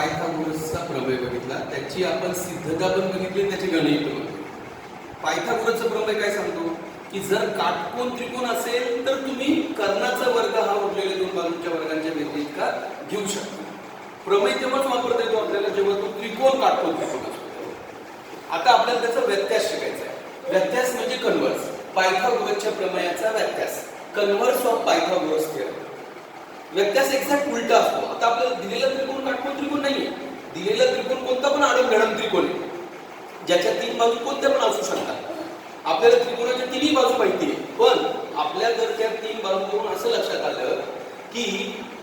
पायथागोरसचा प्रमेय बघितला, त्याची आपण सिद्धता पण बघितली, त्याचे गणित पण. पायथागोरसचा प्रमेय काय सांगतो की जर काटकोन त्रिकोण असेल तर तुम्ही कर्णाचा वर्ग हा उरलेल्या दोन बाजूंच्या वर्गांच्या बेरजेत का घेऊ शकता. प्रमेय तेव्हाच वापरता येतो आपल्याला जेव्हा तो त्रिकोण काटकोन त्रिकोण असतो. आता आपल्याला त्याचा व्यत्यास शिकायचा आहे. व्यत्यास म्हणजे कन्व्हर्स. पायथागोरसच्या प्रमेयाचा व्यत्यास, कन्व्हर्स ऑफ पायथागोरस थिअरम. व्यत्यास एक्झॅक्ट उलटा असतो. आता आपल्याला दिलेला त्रिकोण काटकोन त्रिकोण नाहीये. दिलेला त्रिकोण कोणता पण आडम-घडम त्रिकोण आहे, ज्याच्या तीन बाजू कोणत्या पण असू शकतात. आपल्याला त्रिकोणाच्या तिन्ही बाजू माहिती आहे, पण आपल्या जर त्या तीन बाजूवरून असं लक्षात आलं की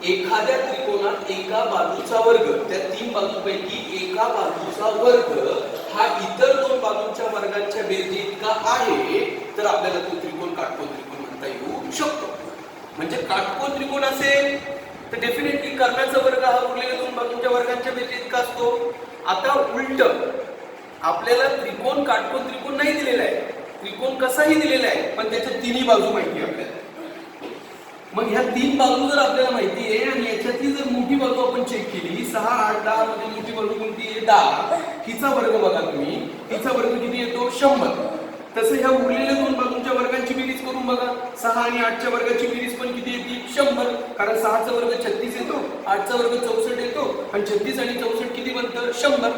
एखाद्या त्रिकोणात एका बाजूचा वर्ग, त्या तीन बाजूंपैकी एका बाजूचा वर्ग हा इतर दोन बाजूंच्या वर्गांच्या बेरजे इतका आहे, तर आपल्याला तो त्रिकोण काटकोन त्रिकोण म्हणता येऊ शकतो. म्हणजे काटकोन त्रिकोण असेल तर डेफिनेटली कर्णाचा वर्ग हा उरलेल्या दोन बाजूंच्या वर्गांच्या बेरजे इतका असतो. आता उलट आपल्याला त्रिकोण काटकोन त्रिकोण नाही दिलेला आहे, त्रिकोण कसाही दिलेला आहे, पण त्याच्या तिन्ही बाजू माहिती आहे आपल्याला. मग ह्या तीन बाजू जर आपल्याला माहिती आहे आणि याच्यातली जर मोठी बाजू आपण चेक केली, 6, 8, 10 मध्ये मोठी बाजू कोणती आहे? 10. हिचा वर्ग बघा तुम्ही, हिचा वर्ग किती येतो? 100. तसं ह्या उरलेल्या दोन बाजूंच्या वर्गांची बेरीज करून बघा, 6 आणि 8च्या वर्गाची बेरीज पण किती येते? 100. कारण 6चा वर्ग 36 येतो, 8चा वर्ग 64 येतो आणि 36 आणि 64 किती बनतं? 100.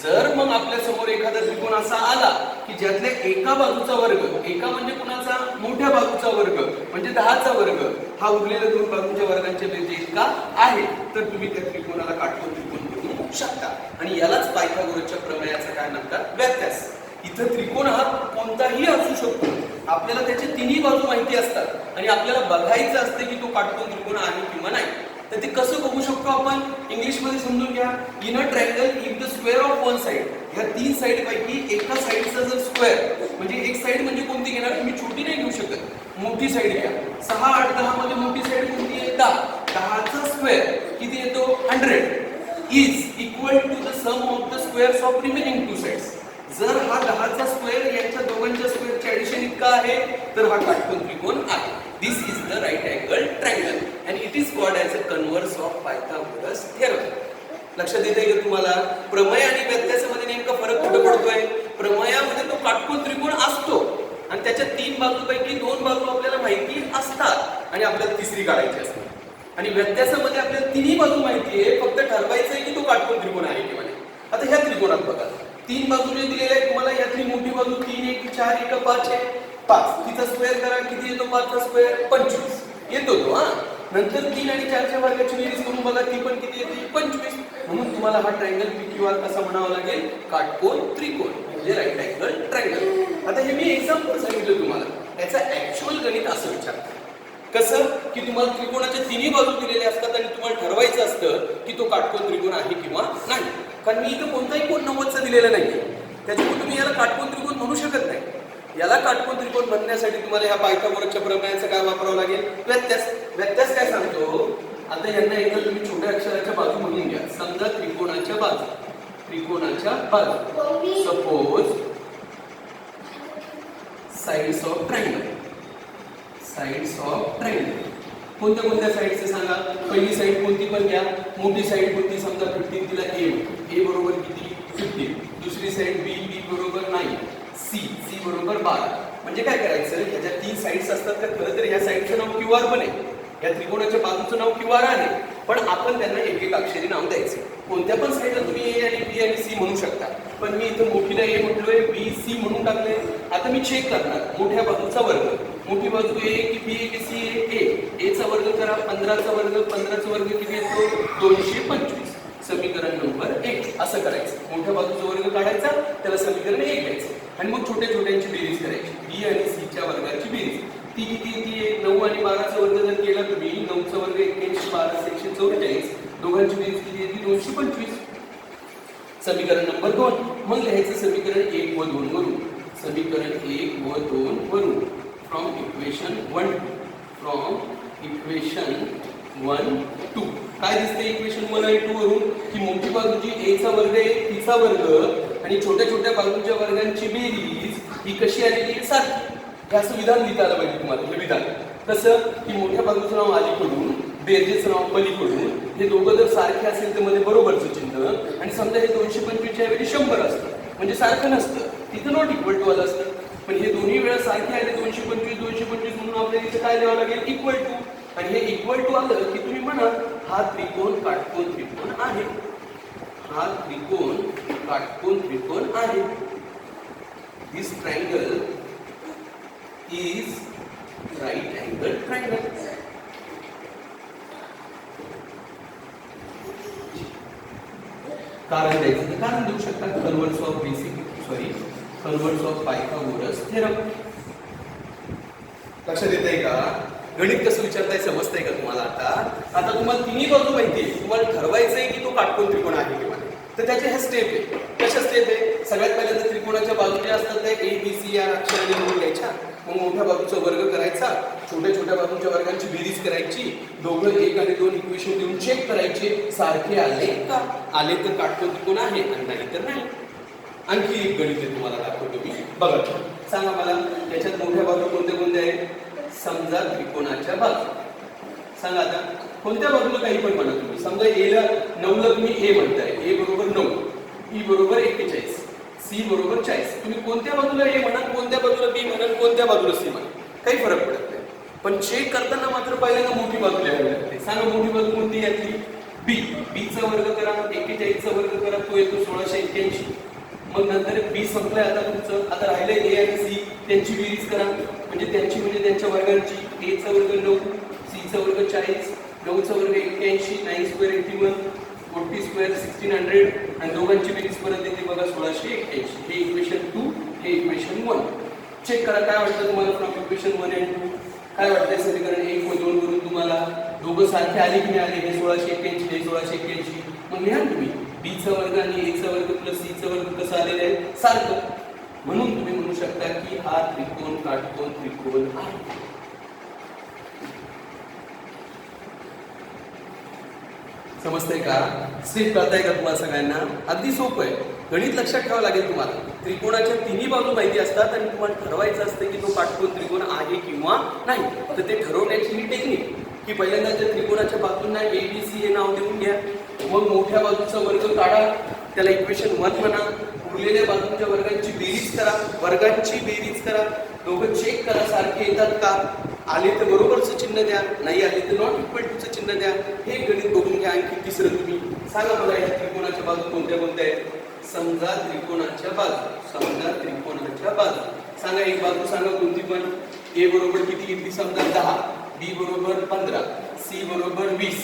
जर मग आपल्या समोर एखादा त्रिकोण असा आला की ज्यातल्या एका बाजूचा वर्ग, एका म्हणजे कुणाचा? मोठ्या बाजूचा वर्ग म्हणजे 10चा वर्ग हा उरलेल्या दोन बाजूंच्या वर्गांच्या बेरजे इतका आहे, तर तुम्ही त्या त्रिकोणाला काटकोन त्रिकोण म्हणू शकता. आणि यालाच पायथागोरसच्या प्रमेयाचं काय म्हणतात? व्यत्यास. इथं त्रिकोण हा कोणताही असू शकतो, आपल्याला त्याचे तिन्ही बाजू माहिती असतात आणि आपल्याला बघायचं असते की तो काटकोन त्रिकोण आहे किंवा नाही. तर ते कसं बघू शकतो आपण? इंग्लिश मध्ये समजून घ्या. In a triangle if the square of one side, ह्या तीन साइड पैकी एका साइडचा जर स्क्वेअर, म्हणजे एक साइड म्हणजे कोणती घेणार तुम्ही? छोटी नाही घेऊ शकत, मोठी साइड घ्या. 6, 8, 10 मध्ये मोठी साइड कोणती आहे? 10. 10चा स्क्वेअर किती येतो? 100 is equal to the sum of the squares of remaining two sides. जर हा 10चा स्क्वेअर यांच्या दोघांच्या स्क्वेअरचे ऍडिशन इतका आहे, तर हा काटकोन त्रिकोण आहे. This is the right angle triangle and it is called as a converse of Pythagoras theorem. लक्षात येते का तुम्हाला? प्रमेय आणि व्यत्यासामध्ये नेमका फरक कुठे पडतोय? प्रमेयामध्ये तो काटकोन त्रिकोण असतो आणि त्याच्या तीन बाजूपैकी दोन बाजू आपल्याला माहिती असतात आणि आपल्याला तिसरी काढायची असते. आणि व्यत्यासामध्ये आपल्याला तिन्ही बाजू माहिती आहे, फक्त ठरवायचं आहे की तो काटकोन त्रिकोण आहे किंवा नाही. आता ह्या त्रिकोणात बघा, तीन बाजू जे दिलेले आहेत तुम्हाला, यातली मोठी बाजू 3, 1, 4, 1, 5 आहे. 5 तिचा स्क्वेअर करा, किती येतो? 5चा स्क्वेअर 25 येतो तो. नंतर 3 आणि 4च्या वर्गाची बेरीज करून बघा, ती पण किती येते? 25. म्हणून तुम्हाला हा ट्रायंगल PQR कसा म्हणावा लागेल? काटकोन त्रिकोण म्हणजे राईट अँगल ट्रायंगल. आता हे मी एक्झाम्पल सांगितलं तुम्हाला, त्याचा ऍक्च्युअल गणित असं विचारतं. कसं की तुम्हाला त्रिकोणाच्या तिन्ही बाजू दिलेल्या असतात आणि तुम्हाला ठरवायचं असतं की तो काटकोन त्रिकोण आहे किंवा नाही. कारण मी इथं कोणताही कोण 90चा दिलेला नाहीये, त्याच्यामुळे तुम्ही याला काटकोन त्रिकोण म्हणू शकत नाही. याला काटकोन त्रिकोण बनण्यासाठी तुम्हाला ह्या पायथागोरसच्या प्रमेयाचं काय वापरावं लागेल? व्यत्यास. व्यत्यास काय सांगतो? आता यांना एकदा तुम्ही छोट्या अक्षराच्या बाजू म्हणून घ्या. समजा त्रिकोणाच्या बाजू, त्रिकोणाच्या बाजू suppose sides of triangle. Sides of triangle कोणत्या कोणत्या साइड्स सांगा? पहिली साइड कोणती पण घ्या, मोठी साइड कोणती? समजा 15, तिला A बरोबर किती? 15. दुसरी साइड B बरोबर 9, C बरोबर 12. म्हणजे काय करायचं? ह्याच्या तीन साइड्स असतात, तर खरं तर ह्या साइडचं नाव QR पण आहे, या त्रिकोणाच्या बाजूचं नाव QR आहे, पण आपण त्यांना एक एक अक्षरी नाव द्यायचं. कोणत्या पण साइडला तुम्ही A आणि B आणि C म्हणू शकता, पण मी इथं मोठीला A म्हटलोय, B C म्हणून टाकले. आता मी चेक करणार मोठ्या बाजूचा वर्ग, मोठी बाजू A की B की C आहे? A चा वर्ग करा, 15चा वर्ग, 15चा वर्ग किती येतो? 225. समीकरण नंबर 1 असं करायचं. मोठ्या बाजूचा वर्ग काढायचा, त्याला समीकरण 1 घ्यायचं आणि मग छोट्या छोट्यांची बेरीज करायची. B आणि C च्या वर्गाची बेरीज ती किती येते? 9 आणि 12चा वर्ग जर केला तुम्ही, 9चा वर्ग 81, 12 144, दोघांची बेरीज किती येते? 225. समीकरण नंबर 2. मग लिहायचं समीकरण 1 व 2 वरून. समीकरण 1 व 2 वरून फ्रॉम इक्वेशन 1 2 काय दिसते इक्वेशन 1 आणि 2 वरून? की मोठी बाजूची A चा वर्ग आहे, तिचा वर्ग आणि छोट्या छोट्या बाजूच्या वर्गांची बेरीज ही कशी आलेली आहे? सारखी. हे असं विधान लिहिता आलं पाहिजे तुम्हाला. हे विधान कसं की मोठ्या बाजूचं नाव अलीकडून बेरजेचं नाव पलीकडून, हे दोघं जर सारखे असेल तर मध्ये बरोबरचं चिन्ह, आणि समजा हे 225 च्या ऐवजी 100 असतं म्हणजे सारखं नसतं, तिथं नॉट इक्वल टू आलं असतं. पण हे दोन्ही वेळा सारखे आले 225 म्हणून आपल्याला इथे काय लिहावं लागेल, इक्वल टू. आणि हे इक्वल टू आलं की तुम्ही म्हणा हा त्रिकोण काटकोन त्रिकोण आहे, हा त्रिकोण काटकोन त्रिकोण आहे. This triangle is right angle triangle. कारण द्यायचं तर कारण देऊ शकता, कन्वर्स ऑफ पायथागोरस थेरम. लक्षात येतंय का? गणित कसं विचारताय समजतंय का तुम्हाला? आता तुम्हाला तिन्ही बाजू माहिती आहे, तुम्हाला ठरवायचंय की तो काटकोन त्रिकोण आहे किंवा नाही. तर त्याचे ह्या स्टेप आहे. कशा स्टेप आहे? सगळ्यात पहिल्यांदा त्रिकोणाच्या बाजू ज्या असतात त्या ए बी सी या अक्षराने लिहून घ्यायच्या. मग मोठ्या बाजूचा वर्ग करायचा, छोट्या छोट्या बाजूच्या वर्गांची बेरीज करायची, दोघं 1 आणि 2 इक्वेशन देऊन चेक करायचे सारखे आले का. आले तर काटकोन त्रिकोण आहे आणि नाही तर नाही. आणखी एक गणित आहे तुम्हाला दाखवतो मी, बघा. सांगा मला याच्यात मोठ्या बाजू कोणत्या कोणत्या आहेत? समजा त्रिकोणाच्या बाजू. सांगा आता कोणत्या बाजूला काही पण म्हणा तुम्ही. समजा एला 9 ला तुम्ही ए म्हणताय, ए बरोबर 9, ई बरोबर 41, सी बरोबर 40. तुम्ही कोणत्या बाजूला ए म्हणा, कोणत्या बाजूला बी म्हणा, कोणत्या बाजूला सी म्हणा, काही फरक पडत नाही. पण चेक करताना मात्र पहिल्यांदा मोठी बाजू लिहावी लागते. सांगा मोठी बाजू कोणती यातली? बी. बीचा वर्ग करा, 41 चा वर्ग करा, तो येतो 1681. मग नंतर बी संपलाय आता तुमचं. आता राहिलंय ए आणि सी, त्यांची बेरीज करा. म्हणजे त्यांच्या वर्गांची. ए चा वर्ग 9, सी चा वर्ग 40, 9 चा वर्ग 81, 9 स्क्वेअर 81, 40 स्क्वेअर 1600, आणि दोघांची बेरीज परत येते बघा 1681. हे इक्वेशन 2, हे इक्वेशन 1. चेक करा काय वाटतं तुम्हाला फ्रॉम इक्वेशन 1 and 2. काय वाटतंय समीकरण 1 व 2 वरून तुम्हाला दोघं सारखे आले की नाही आले? हे 1681, हे 1681. मग लिहा तुम्ही बी चा वर्ग आणि ए चा वर्ग प्लस सी चा वर्ग कसं आलेलं आहे? सारखं. म्हणून तुम्ही म्हणू शकता की हा त्रिकोण काटकोन त्रिकोण आहे. समजतंय का? स्टेप कळताय का तुम्हाला सगळ्यांना? अगदी सोपं आहे. गणित लक्षात ठेवावं लागेल तुम्हाला. त्रिकोणाच्या तिन्ही बाजू माहिती असतात आणि तुम्हाला ठरवायचं असतं की तो काटकोन त्रिकोण आहे किंवा नाही. तर ते ठरवण्याची ही टेक्निक की पहिल्यांदा त्या त्रिकोणाच्या बाजूंना ए बी सी हे नाव देऊन घ्या. मग मोठ्या बाजूचा वर्ग काढा, त्याला इक्वेशन 1 म्हणा. उरलेल्या बाजूंच्या वर्गांची बेरीज करा, दोघं चेक करा सारखे येतात का. आले तर बरोबरचं चिन्ह द्या, नाही आले तर नॉट इक्वल टूचं चिन्ह द्या. हे गणित बघून घ्या. आणखी तिसरं तुम्ही सांगा मला या त्रिकोणाच्या बाजू कोणत्या कोणत्या आहेत? समजा त्रिकोणाच्या बाजू सांगा. एक बाजू सांगा कोणती पण. ए बरोबर किती घेतली? समजा 10, बी बरोबर 15, सी बरोबर 20.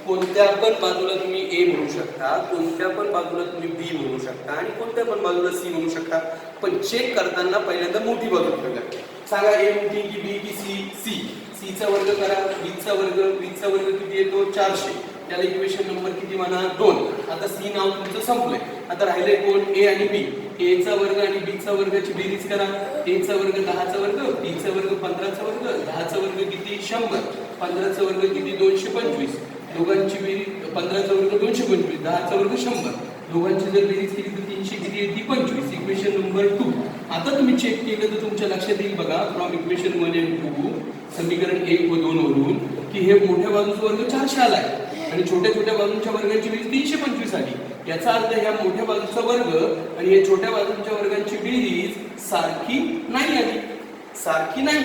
कोणत्या पण बाजूला तुम्ही ए म्हणू शकता, कोणत्या पण बाजूला तुम्ही बी म्हणू शकता, आणि कोणत्या पण बाजूला सी म्हणू शकता. पण चेक करताना पहिल्यांदा मोठी बाजू ठेवा. सांगा ए मोठी की बी की सी? सी. सी चा वर्ग करा, बी चा वर्ग किती येतो? 400. त्याला इक्वेशन नंबर किती म्हणा? 2. आता सी नाव तुमचं संपलंय. आता राहिलंय कोण? ए आणि बी. ए चा वर्ग आणि बी चा वर्गाची बेरीज करा. ए चा वर्ग 10 चा वर्ग, बी चा वर्ग 15 चा वर्ग, 10 चा वर्ग किती? 100, 15 चा वर्ग किती? 225. दोघांची बेरीज 15 चा वर्ग 225, 10 चा वर्ग 100. दोघांची जर बेरीज केली तर 300 किती येते? 25. Equation number 2. आता तुम्ही चेक केलं तर तुमच्या लक्षात येईल बघा फ्रॉम इक्वेशन 1 and 2 समीकरण 1 व 2 वरून की हे मोठ्या बाजूचा वर्ग 400 आलाय आणि छोट्या छोट्या बाजूंच्या वर्गांची बेरीज 325 आली. याचा अर्थ ह्या मोठ्या बाजूचा वर्ग आणि या छोट्या बाजूंच्या वर्गांची बेरीज सारखी नाही आली. सारखी नाही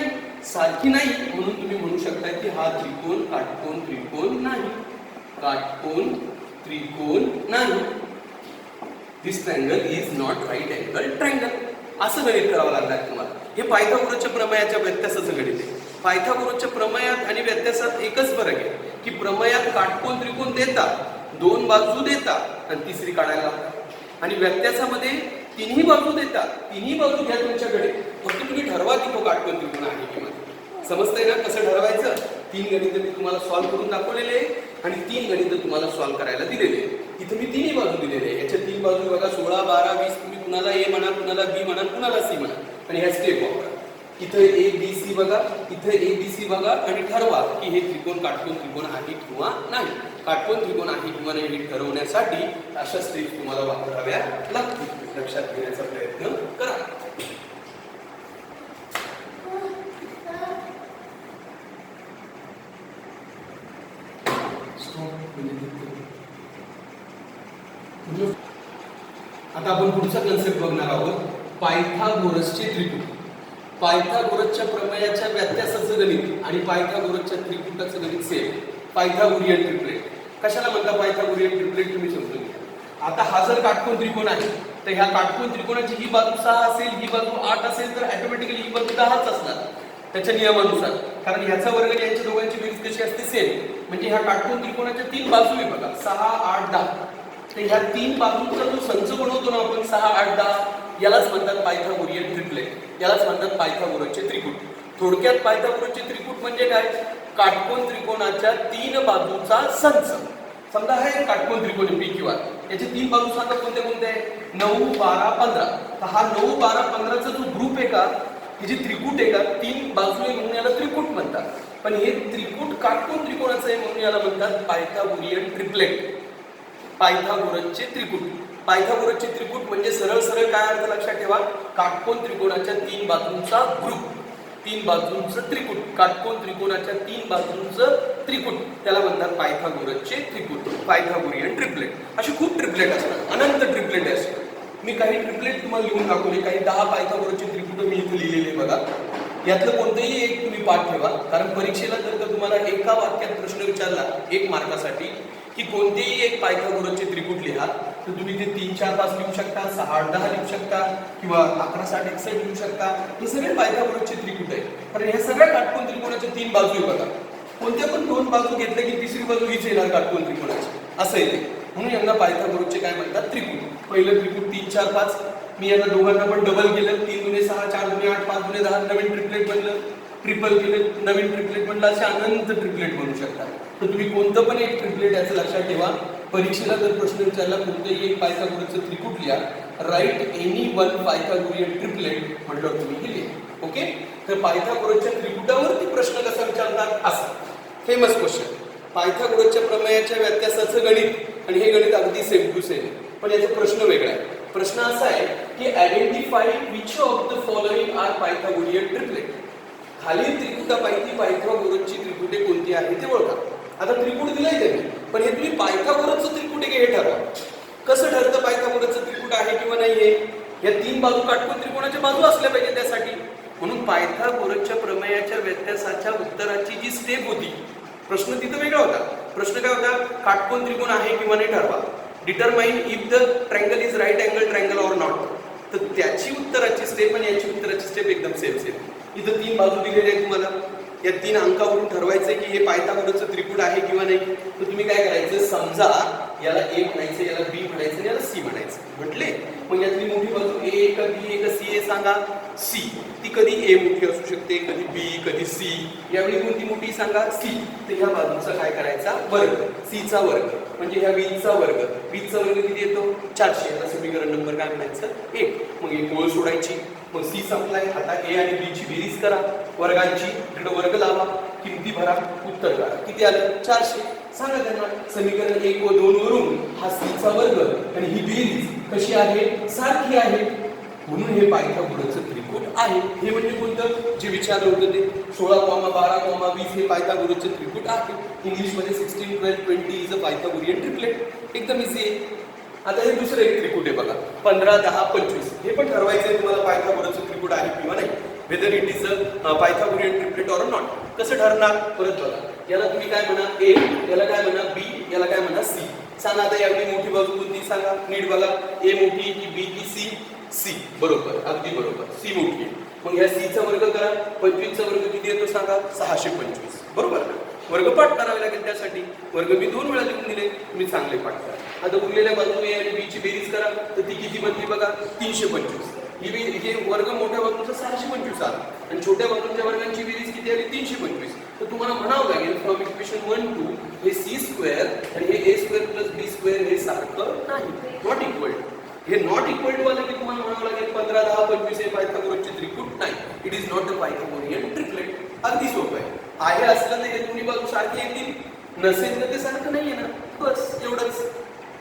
म्हणून तुम्ही म्हणू शकता की हा त्रिकोण काटकोन त्रिकोण नाही. काटकोन त्रिकोण नाही. This triangle is not right angle triangle. असं गणित करावं लागणार तुम्हाला. हे पायथागोरसच्या प्रमेयाच्या व्यत्यासाचं गणित आहे. पायथागोरसच्या प्रमेयात आणि व्यत्यासात एकच फरक आहे की प्रमेयात काटकोन त्रिकोण देतात, 2 बाजू देतात आणि तिसरी काढायला लागतात. आणि व्यत्यासामध्ये तिन्ही बाजू देतात. तिन्ही बाजू घ्या तुमच्याकडे, फक्त तुम्ही ठरवा की तो काटकोन त्रिकोण आहे किंवा. समजतंय ना कसं ठरवायचं? 3 गणित मी तुम्हाला सॉल्व्ह करून दाखवलेले आणि 3 गणित तुम्हाला सॉल्व्ह करायला दिलेले. इथे मी तिन्ही बाजू दिलेले आहे. याच्या 3 बाजू बघा 16, 12, 20. तुम्ही कुणाला ए म्हणा, कुणाला बी म्हणा, कुणाला सी म्हणा आणि ह्या स्टेप वापरा. इथं ए बी सी बघा, इथं ए बी सी बघा आणि ठरवा की हे त्रिकोण काटकोन त्रिकोण आहे किंवा नाही. काटकोन त्रिकोण आहे किंवा नाही हे ठरवण्यासाठी अशा स्टेप्स तुम्हाला वापराव्या लागतील. लक्षात घेण्याचा प्रयत्न करा. आता आपण पुढचा कन्सेप्ट बघणार आहोत, पायथागोरसचे त्रिकूट. पायथागोरसच्या प्रमेयाच्या व्यत्यासाचं गणित आणि पायथागोरसच्या त्रिकूटाचं गणित सेम. Pythagorean triplet. कशाला म्हणता पायथागोरियन ट्रिपलेट तुम्ही समजून घ्या. आता हा जर काटकोन त्रिकोण आहे तर ह्या काटकोन त्रिकोणाची ही बाजू 6 असेल, ही बाजू 8 असेल तर ऑटोमॅटिकली ही बाजू 10च असणार त्याच्या नियमानुसार, कारण ह्याचा वर्ग आणि यांच्या दोघांची बेरीज कशी असते सेम. म्हणजे ह्या काटकोन त्रिकोणाच्या 3 बाजू आहे बघा, 6, 8, 10. तर ह्या 3 बाजूंचा जो संच बनवतो ना आपण 6, 8, 10, यालाच म्हणतात पायथागोरियन ट्रिपलेट, यालाच म्हणतात पायथागोरसचे त्रिकूट. थोडक्यात पायथागोरसचे त्रिकूट म्हणजे काय, काटकोन त्रिकोणाच्या 3 बाजूचा संच. समजा हा एक काटकोन त्रिकोण आहे PQR, याचे 3 बाजू सांगा कोणते कोणते आहे, 9, 12, 15. तर हा 9, 12, 15चा जो ग्रुप आहे का, हे जे त्रिकूट आहे का, 3 बाजू आहे म्हणून याला त्रिकूट म्हणतात. पण हे त्रिकूट काटकोन त्रिकोणाचं आहे म्हणून याला म्हणतात पायथागोरियन ट्रिपलेट. पायथागोरसचे त्रिकूट. पायथागोरसचे त्रिकूट म्हणजे सरळ सरळ काय अर्थ लक्षात ठेवा, काटकोन त्रिकोणाच्या 3 बाजूंचा ग्रुप, 3 बाजूंचं त्रिकूट. काटकोन त्रिकोणाच्या 3 बाजूंचं त्रिकूट त्याला म्हणतात पायथागोरसचे त्रिकूट, पायथागोरियन ट्रिपलेट. असे खूप ट्रिपलेट असतात, अनंत ट्रिपलेट असतात. मी काही ट्रिपलेट तुम्हाला लिहून दाखवले, काही 10 पायथागोरसचे त्रिकूट मी इथे लिहिलेले बघा. यातलं कोणतेही एक तुम्ही पाठ ठेवा, कारण परीक्षेला जर का तुम्हाला एका वाक्यात प्रश्न विचारला 1 मार्कासाठी की कोणतेही एक पायथागोरसचे त्रिकूट लिहा, तर तुम्ही ते 3, 4, 5 लिहू शकता, 6, 8, 10 लिहू शकता किंवा 11, 60, 61 लिहू शकता. हे सगळे पायथागोरसचे त्रिकूट आहे. कारण हे सगळ्या काटकोन त्रिकोणाच्या 3 बाजू आहे बघा. कोणत्या पण 2 बाजू घेतल्या की तिसरी बाजू हीच येणार काटकोन त्रिकोणाची, असं येते. म्हणून यांना पायथागोरसचे काय म्हणतात, त्रिकूट. पहिलं त्रिकूट 3, 4, 5. मी यांना दोघांना पण डबल केलं, 3 दुने 6, 4 दुने 8, 5 दुने 10, नवीन ट्रिपलेट बनलं. ट्रिपल केलं, नवीन ट्रिपलेट बनलं. असे अनंत ट्रिपलेट बनू शकतात. तर तुम्ही कोणतं पण एक ट्रिपलेट याचं लक्षात ठेवा. परीक्षेला जर प्रश्न विचारला कोणतेही एक पायथागोरसचं त्रिकूट लिहा, write any one Pythagorean triplet म्हटलं तुम्ही हे लिहा. ओके. तर पायथागोरसच्या त्रिकूटावरती प्रश्न कसा विचारतात, असा फेमस क्वेश्चन. पायथागोरसच्या प्रमेयाच्या व्यत्यासाचं गणित आणि हे गणित अगदी सेम टू सेम, पण याचा प्रश्न वेगळा आहे. प्रश्न असा आहे की identify which of the following are Pythagorean triplet. खालील त्रिकूटापैकी पायथागोरसची त्रिकुटे कोणती आहे ते ओळखा. आता त्रिकूट दिलंय त्यांनी, पण हे तुम्ही पायथागोरसचं त्रिकूट आहे हे ठरवा. कसं ठरतं पायथागोरसचं त्रिकूट आहे किंवा नाही आहे, या 3 बाजू काटकोन त्रिकोणाच्या बाजू असल्या पाहिजे त्यासाठी. म्हणून पायथागोरसच्या प्रमेयाच्या व्यत्यासाच्या उत्तराची जी स्टेप होती, प्रश्न तिथं वेगळा होता. प्रश्न काय होता, काटकोन त्रिकोण आहे किंवा नाही ठरवा. Determine if the triangle is right angle triangle or not. तर त्याची उत्तराची स्टेप आणि याची उत्तराची स्टेप एकदम सेम सेम. इथं 3 बाजू दिलेली आहे तुम्हाला, या 3 अंकावरून ठरवायचंय की हे पायथागोरसचं त्रिकूट आहे किंवा नाही. तर तुम्ही काय करायचं, समजा याला A म्हणायचं, याला B म्हणायचं आणि याला C म्हणायचं. म्हटले मग यातली मोठी बाजू A का B का C आहे सांगा. C. ती कधी A मोठी असू शकते, कधी B, कधी C. यावेळी कोणती मोठी सांगा, C. तर ह्या बाजूचा काय करायचा, वर्ग, C चा वर्ग. म्हणजे ह्या 20 चा वर्ग, 20 चा वर्ग किती येतो, 400. याला समीकरण नंबर काय म्हणायचं, 1. मग एक ओळ सोडायची. मग C संपलाय. आता A आणि B ची बेरीज करा वर्गांची, इकडे वर्ग लावा, किमती भरा, उत्तर करा. किती आलं, 400. सांगा त्यांना समीकरण 1 व 2 वरून हा C चा वर्ग आणि ही बेरीज कशी आहे, सारखी आहे. म्हणून हे पायथागोरसचं त्रिकूट आहे. हे म्हणजे कोणतं, जे विचारलं होतं ते 16, 12, 20 हे पायथागोरसचे त्रिकूट आहे. इंग्लिशमध्ये 16, 12, 20 इज अ पायथागोरियन ट्रिपलेट. एकदम इझी आहे. आता हे दुसरं एक त्रिकूट आहे बघा, 15, 10, 25. हे पण ठरवायचं आहे तुम्हाला पायथागोरसचं त्रिकूट आहे किंवा नाही, whether it is a Pythagorean triplet or not. कसं ठरणार, परत बघा. याला तुम्ही काय म्हणा A, याला काय म्हणा B, याला काय म्हणा C. सांगा आता यावेळी मोठी बाजू कोणती सांगा, नीट बघा. A मोठी की B की C. C. बरोबर, अगदी बरोबर, C मोठी. मग ह्या C चा वर्ग करा. 25 चा वर्ग किती येतो सांगा, 625. बरोबर. वर्गपाठ करावे लागेल त्यासाठी. वर्ग मी 2 वेळा लिहून दिले, तुम्ही चांगले पाठ करा. आता उरलेल्या बाजू A आणि B ची बेरीज करा, तर ती किती बनली बघा, 325. हे वर्ग मोठ्या बाजूचा 625 आला आणि छोट्या बाजूच्या वर्गांची बेरीज किती आली, 325. तर तुम्हाला म्हणावं लागेल फ्रॉम इक्वेशन 1 टू हे C² आणि हे A² प्लस B² हे सारखं नाही, नॉट इक्वल. हे नॉट इक्वल टू आलं की तुम्हाला म्हणावं लागेल 15, 10, 25 हे पायथागोरसचे त्रिकूट नाही. It is not a Pythagorean triplet. अगदी सोपं आहे असलं तर हे दोन्ही बाजू सारखी येतील, नसेल तर ते सारखं नाही येणार. बस एवढंच.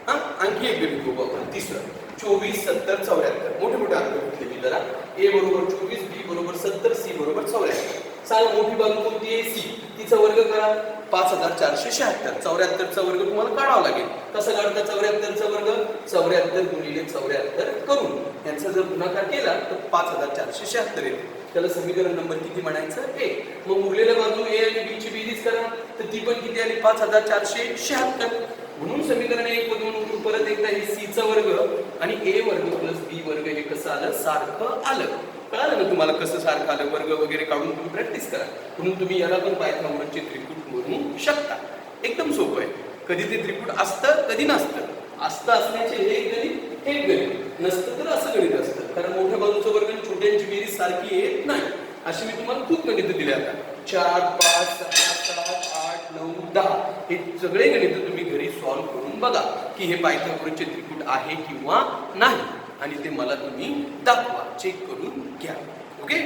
हा, आणखी एक गणित बघू आपण, तिसरं. 24, 70, 74. मोठे मोठे अंक घेतले मी जरा. A बरोबर 24, B बरोबर 70, C बरोबर 74. सांगा मोठी बाजू कोणती आहे, C. तिचा वर्ग करा, 5476. 74 चा वर्ग तुम्हाला काढावा लागेल. कसं काढता 74चा वर्ग? 74 गुणिले 74 करून यांचा जर गुणाकार केला तर 5476 येते. त्याला समीकरण नंबर किती म्हणायचं? 1. मग उरलेल्या बाजू ए आणि बी ची बेरीज करा तर ती पण किती आली? 5476. म्हणून समीकरण 1 मधून परत एकदा हे सी चा वर्ग आणि ए वर्ग प्लस बी वर्ग हे कसं आलं? सारखं आलं. कळालं ना तुम्हाला कसं सारखं आलं? वर्ग वगैरे काढून तुम्ही प्रॅक्टिस करा. म्हणून तुम्ही याला पण पायथागोरसचे त्रिकूट म्हणू शकता. एकदम सोपं आहे. कधी ते त्रिकूट असतं कधी नसतं. असतं असण्याचे हे एक गणित हे एक गणित, नसतं तर असं गणित असतं. कारण मोठ्या बाजूचं वर्ग आणि छोट्यांची बेरीज सारखी येत नाही. अशी मी तुम्हाला खूप गणित दिले. आता 4, 5, 6, 7, 8, 9, 10 हे सगळे गणित तुम्ही घरी सॉल्व्ह करून बघा की हे पायथागोरसचे त्रिकूट आहे किंवा नाही आणि ते मला तुम्ही दाखवा, चेक करून घ्या. ओके.